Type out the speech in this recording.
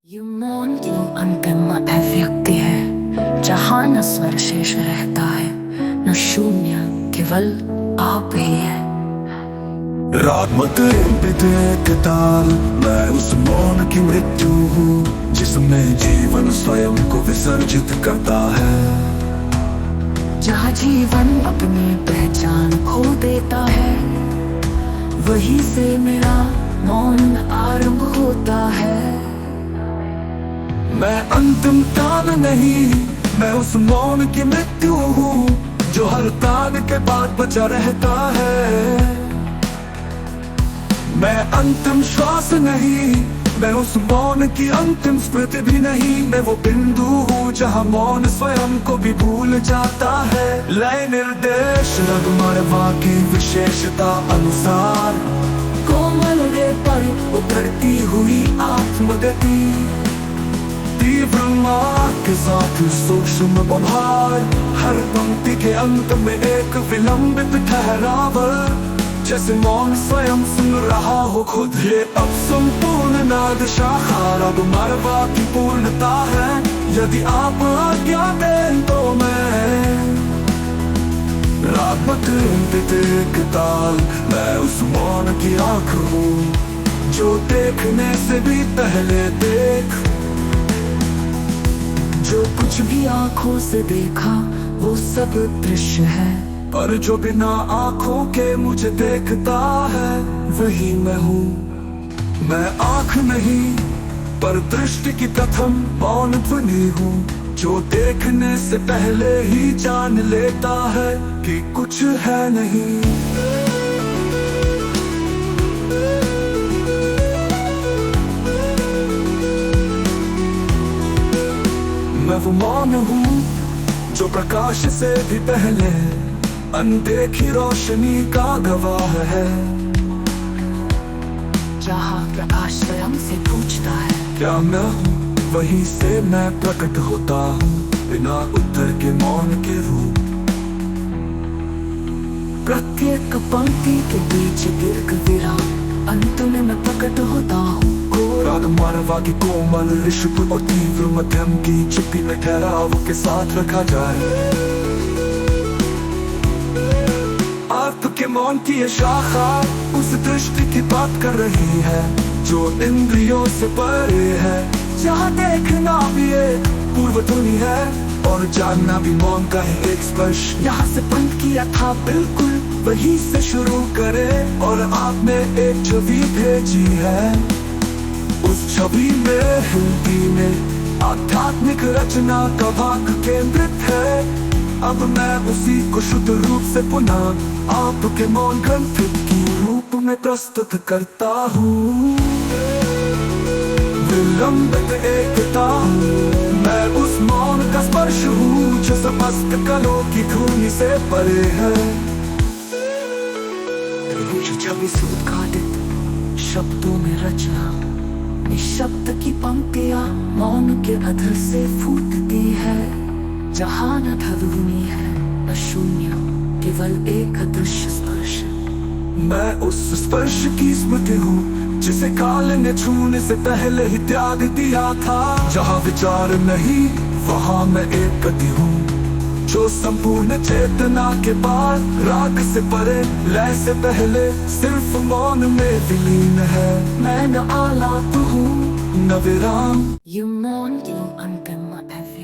ये मौन क्यों अंतिम अभिव्यक्ति है, जहाँ न स्वर शेष रहता है, न शून्य, केवल आप ही है। रात मत के ताल, मैं उस मौन की मृत्यु हूँ जिसमें जीवन स्वयं को विसर्जित करता है। जहाँ जीवन अपनी पहचान खो देता है, वहीं से मेरा मौन आरंभ होता है। मैं अंतिम तान नहीं, मैं उस मौन की मृत्यु हूँ जो हर तान के बाद बचा रहता है। मैं अंतिम श्वास नहीं, मैं उस मौन की अंतिम स्मृति भी नहीं। मैं वो बिंदु हूँ जहाँ मौन स्वयं को भी भूल जाता है। लय निर्देश रगमरवा की विशेषता अनुसार कोमल रे पर उतरती हुई आत्मगति, तीव्र मार्ग के साथ सूक्ष्म बहार। हर पंक्ति के अंत में एक विलंबित ठहराव, जैसे मौन स्वयं सुन रहा हो खुद। ये अब संपूर्ण नाद शाखा रगमरवा की पूर्णता है। यदि आप आज्ञा दें तो मैं रागमत के ताल, मैं उस मौन की आँख हूँ जो देखने से भी पहले देख। जो कुछ भी आँखों से देखा वो सब दृश्य है, पर जो बिना आँखों के मुझे देखता है वही मैं हूँ। मैं आँख नहीं पर दृष्टि की प्रथम मौन ध्वनि हूँ जो देखने से पहले ही जान लेता है कि कुछ है नहीं। मैं वो मौन हूँ जो प्रकाश से भी पहले अनदेखी रोशनी का गवाह है। जहाँ प्रकाश स्वयं से पूछता है, क्या मैं हूँ? वहीं से मैं प्रकट होता हूँ बिना उत्तर के मौन के रूप। प्रत्येक पंक्ति के बीच दीर्घ विराम, अंत में मैं प्रकट होता हूँ। रागमरवा की कोमल ऋषभ और तीव्र मध्यम की चुप्पी में ठहराव के साथ रखा जाए। आपके मौन की ये शाखा उस दृष्टि की बात कर रही है जो इंद्रियों से परे है। जहाँ देखना भी एक पूर्व ध्वनि है और जानना भी मौन का है एक स्पर्श। यहाँ से बंद किया था बिल्कुल वहीं से शुरू करे, और आपने एक छवि भेजी है। उस छवि में हिंदी में आध्यात्मिक रचना का भाग केंद्रित है। अब मैं उसी को शुद्ध रूप से पुनः आपके मौन ग्रंथ की रूप में प्रस्तुत करता हूँ। विलंबित एकता हूँ, मैं उस मौन का स्पर्श हूँ जो समस्त कलों की धुनी से परे है। छवि सुदघाटित शब्दों में रचना, निःशब्द की पंक्तियाँ मौन के अधर से फूटती है। जहाँ न ध्वनि है न शून्य, केवल एक अदृश्य स्पर्श। मैं उस स्पर्श की स्मृति हूँ जिसे काल ने छूने से पहले ही त्याग दिया था। जहाँ विचार नहीं वहाँ मैं एक गति हूँ जो संपूर्ण चेतना के बाद राग से परे, लय से पहले सिर्फ मौन में विलीन है। मैं न आलाप हूँ न विराम। ये मौन क्यों अंतिम अभिव्यक्ति